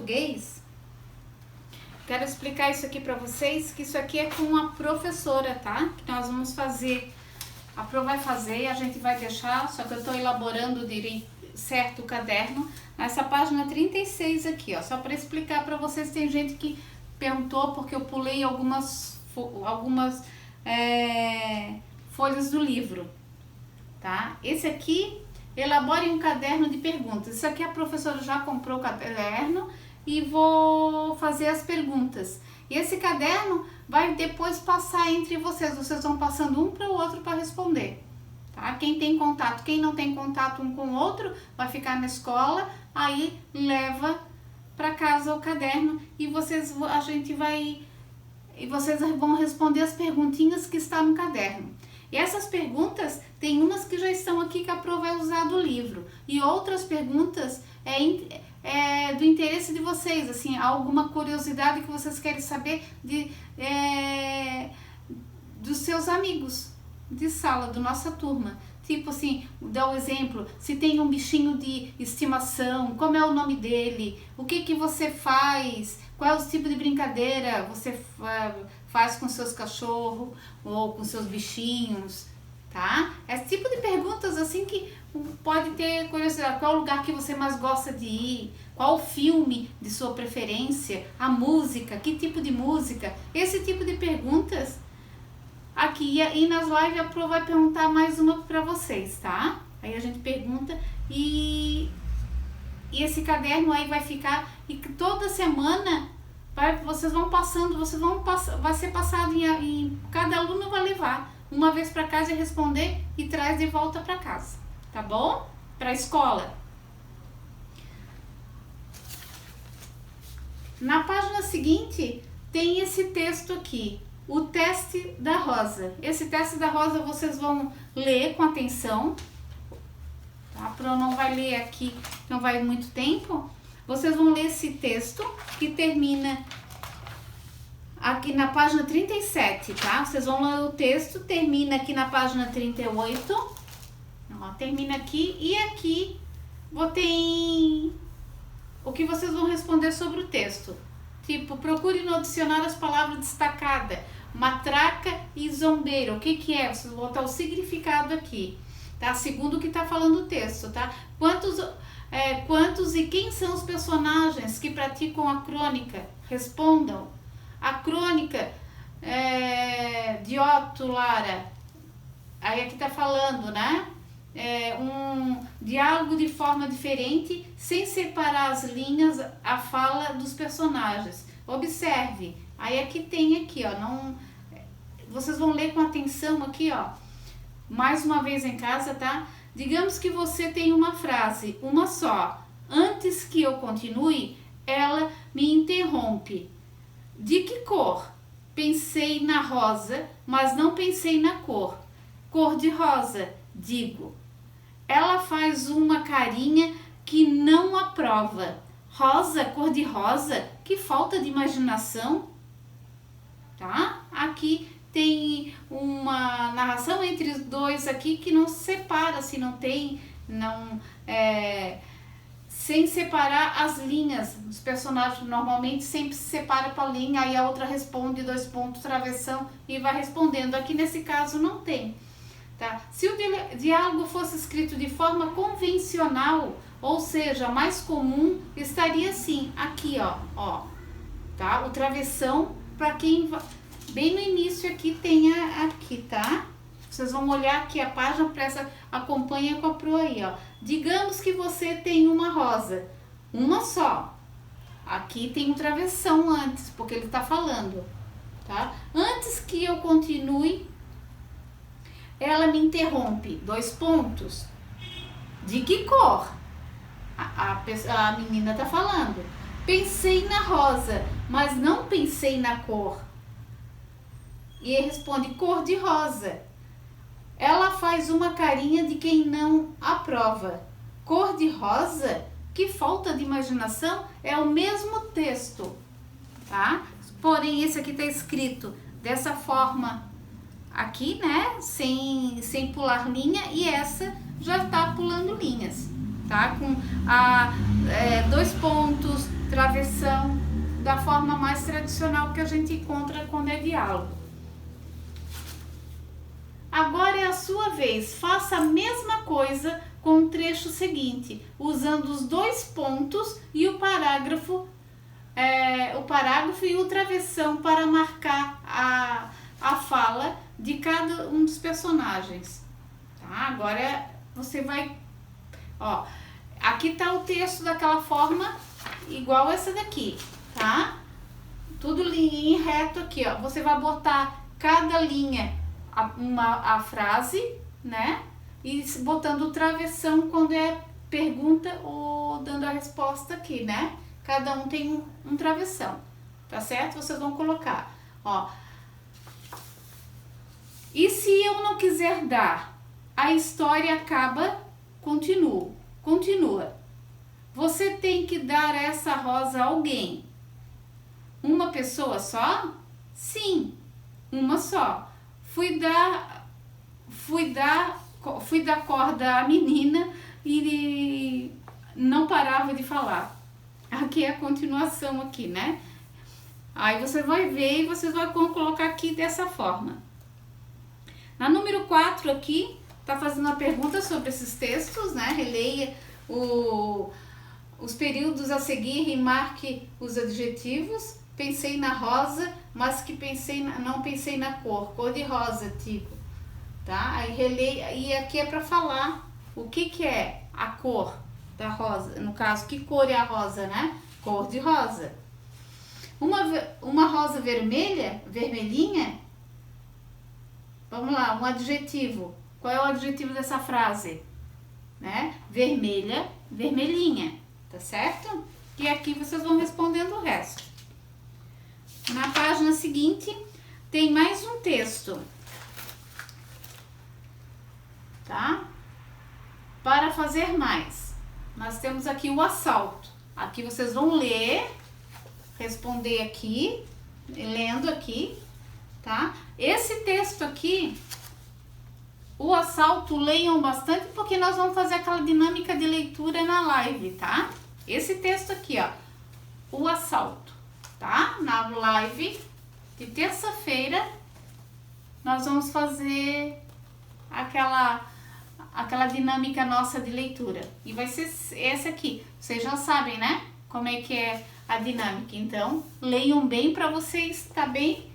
português, quero explicar isso aqui para vocês, que isso aqui é com a professora, tá? Que nós vamos fazer, a Pro vai fazer, a gente vai deixar, só que eu estou elaborando certo o caderno, nessa página 36 aqui, ó, só para explicar para vocês. Tem gente que perguntou porque eu pulei algumas folhas do livro, tá? Esse aqui, elabore um caderno de perguntas. Isso aqui a professora já comprou o caderno e vou fazer as perguntas. E esse caderno vai depois passar entre vocês. Vocês vão passando um para o outro para responder, tá? Quem tem contato, quem não tem contato um com o outro, vai ficar na escola, aí leva para casa o caderno e vocês vão responder as perguntinhas que estão no caderno. E essas perguntas, tem umas que já estão aqui que a Pro vai usar do livro, e outras perguntas do interesse de vocês, assim, alguma curiosidade que vocês querem saber dos seus amigos de sala, da nossa turma. Tipo assim, dá um exemplo, se tem um bichinho de estimação, como é o nome dele, o que você faz, qual é o tipo de brincadeira você faz com seus cachorros ou com seus bichinhos, tá? Esse tipo de perguntas assim que pode ter curiosidade. Qual é o lugar que você mais gosta de ir, qual o filme de sua preferência, a música, que tipo de música, esse tipo de perguntas. Aqui e nas lives a Pro vai perguntar mais uma para vocês, tá? Aí a gente pergunta e esse caderno aí vai ficar, e toda semana vocês vão passando, vai ser passado em cada aluno vai levar uma vez para casa e responder e traz de volta para casa, tá bom? Para a escola. Na página seguinte tem esse texto aqui. O teste da Rosa. Esse teste da Rosa vocês vão ler com atenção. A Pro não vai ler aqui, não vai muito tempo. Vocês vão ler esse texto que termina aqui na página 37, tá? Vocês vão ler o texto, termina aqui na página 38. Ó, termina aqui e aqui tem o que vocês vão responder sobre o texto. Tipo, procure no dicionário as palavras destacadas, matraca e zombeiro. O que é? Vocês vão botar o significado aqui, tá? Segundo o que tá falando o texto, tá? Quantos e quem são os personagens que praticam a crônica? Respondam. A crônica de Otto Lara. Aí aqui tá falando, né? Um diálogo de forma diferente, sem separar as linhas, a fala dos personagens. Observe, aí aqui tem aqui, ó, vocês vão ler com atenção aqui, ó, mais uma vez em casa, tá? Digamos que você tem uma frase, uma só. Antes que eu continue, ela me interrompe. De que cor? Pensei na rosa, mas não pensei na cor. Cor de rosa, digo. Ela faz uma carinha que não aprova. Rosa, cor de rosa, que falta de imaginação. Tá? Aqui tem uma narração entre os dois aqui que não se separa, assim, sem separar as linhas. Os personagens normalmente sempre se separam para a linha, aí a outra responde, 2 pontos, travessão, e vai respondendo. Aqui nesse caso não tem. Tá? Se o diálogo fosse escrito de forma convencional, ou seja, mais comum, estaria assim, aqui, ó, tá? O travessão, para quem bem no início aqui tem aqui, tá? Vocês vão olhar aqui a página, acompanha com a Pro aí, ó. Digamos que você tem uma rosa, uma só. Aqui tem um travessão antes, porque ele tá falando, tá? Antes que eu continue, ela me interrompe, 2 pontos. De que cor? A menina tá falando. Pensei na rosa, mas não pensei na cor. E ele responde, cor de rosa. Ela faz uma carinha de quem não aprova. Cor de rosa? Que falta de imaginação. É o mesmo texto, tá? Porém, esse aqui tá escrito dessa forma aqui, né? Sem pular linha, e essa já tá pulando linhas, tá? Com 2 pontos, travessão, da forma mais tradicional que a gente encontra quando é diálogo. Agora é a sua vez, faça a mesma coisa com o trecho seguinte, usando os 2 pontos e o parágrafo e o travessão para marcar a fala de cada um dos personagens. Tá? Agora você vai, ó, aqui tá o texto daquela forma igual essa daqui, tá? Tudo linha em reto aqui, ó. Você vai botar cada linha a frase, né? E botando o travessão quando é pergunta ou dando a resposta aqui, né? Cada um tem um travessão, tá certo? Vocês vão colocar, ó. E se eu não quiser dar, a história acaba, continua. Você tem que dar essa rosa a alguém. Uma pessoa só? Sim, uma só. Fui dar corda à menina e não parava de falar. Aqui é a continuação aqui, né? Aí você vai ver e vocês vão colocar aqui dessa forma. Na número 4 aqui, tá fazendo uma pergunta sobre esses textos, né? Releia os períodos a seguir e marque os adjetivos. Pensei na rosa, mas que não pensei na cor de rosa, tipo, tá? Aí releia, e aqui é para falar o que é a cor da rosa, no caso, que cor é a rosa, né? Cor de rosa. Uma rosa vermelhinha, vamos lá, um adjetivo. Qual é o adjetivo dessa frase? Né? Vermelha, vermelhinha, tá certo? E aqui vocês vão respondendo o resto. Na página seguinte, tem mais um texto, tá? Para fazer mais, nós temos aqui o assalto. Aqui vocês vão ler, responder aqui, lendo aqui, tá? Esse texto aqui, o assalto, leiam bastante, porque nós vamos fazer aquela dinâmica de leitura na live, tá? Esse texto aqui, ó, o assalto, tá? Na live de terça-feira, nós vamos fazer aquela dinâmica nossa de leitura. E vai ser essa aqui. Vocês já sabem, né? Como é que é a dinâmica. Então, leiam bem para vocês estar bem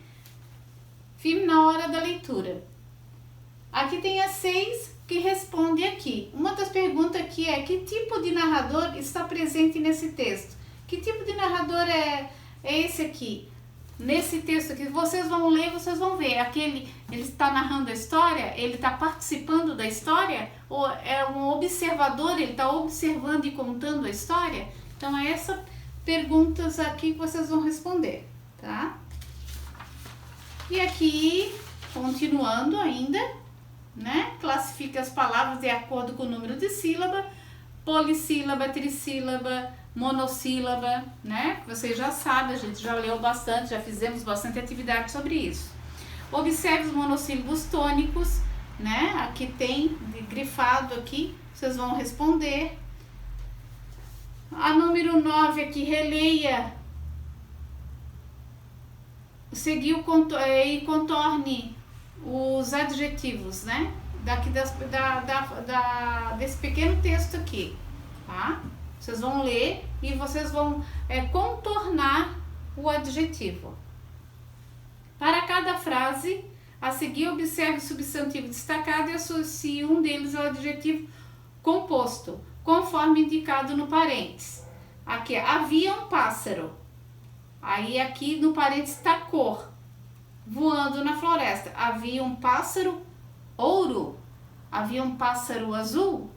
firme na hora da leitura. Aqui tem as 6 que respondem aqui. Uma das perguntas aqui é: que tipo de narrador está presente nesse texto? Que tipo de narrador é esse aqui? Nesse texto aqui, vocês vão ler, vocês vão ver. Ele está narrando a história? Ele está participando da história? Ou é um observador, ele está observando e contando a história? Então, é essas perguntas aqui que vocês vão responder, tá? E aqui, continuando ainda, né? Classifica as palavras de acordo com o número de sílaba, polissílaba, trissílaba, monossílaba, né? Vocês já sabem, a gente já leu bastante, já fizemos bastante atividade sobre isso. Observe os monossílabos tônicos, né? Aqui tem grifado aqui, vocês vão responder. A número 9 aqui, releia, seguiu e contorne os adjetivos, né? Daqui desse pequeno texto aqui, tá? Vocês vão ler e vocês vão contornar o adjetivo. Para cada frase, a seguir, observe o substantivo destacado e associe um deles ao adjetivo composto, conforme indicado no parênteses. Aqui, havia um pássaro. Aí, aqui no parênteses está cor, voando na floresta. Havia um pássaro ouro. Havia um pássaro azul,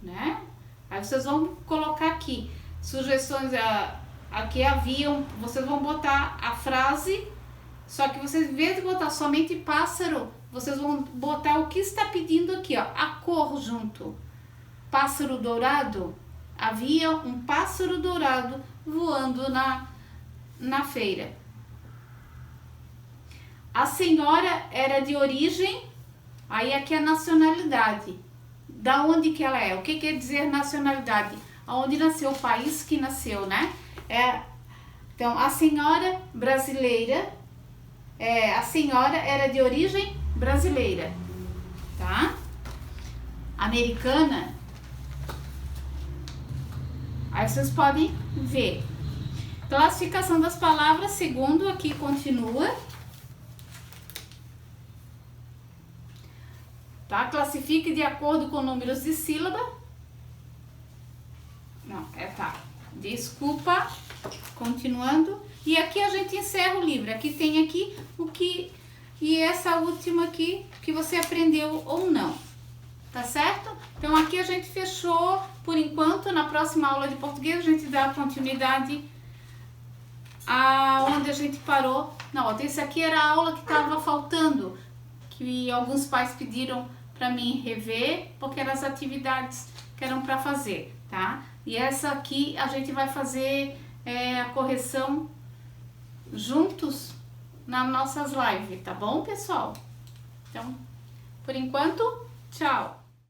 né? Aí vocês vão colocar aqui sugestões, aqui haviam, vocês vão botar a frase, só que vocês, em vez de botar somente pássaro, vocês vão botar o que está pedindo aqui, ó, a cor junto. Pássaro dourado, havia um pássaro dourado voando na feira. A senhora era de origem, aí aqui é a nacionalidade. Da onde que ela é? O que quer dizer nacionalidade? Aonde nasceu, o país que nasceu, né? Então, a senhora brasileira, a senhora era de origem brasileira, tá? Americana. Aí vocês podem ver. Classificação das palavras, segundo aqui continua. Tá? Classifique de acordo com números de sílaba. Não, tá. Desculpa. Continuando. E aqui a gente encerra o livro. Aqui tem aqui o que... E essa última aqui, que você aprendeu ou não. Tá certo? Então aqui a gente fechou por enquanto. Na próxima aula de português a gente dá continuidade aonde a gente parou. Não, esse aqui era a aula que estava faltando, que alguns pais pediram para mim rever, porque eram as atividades que eram para fazer, tá? E essa aqui a gente vai fazer a correção juntos nas nossas lives, tá bom, pessoal? Então, por enquanto, tchau!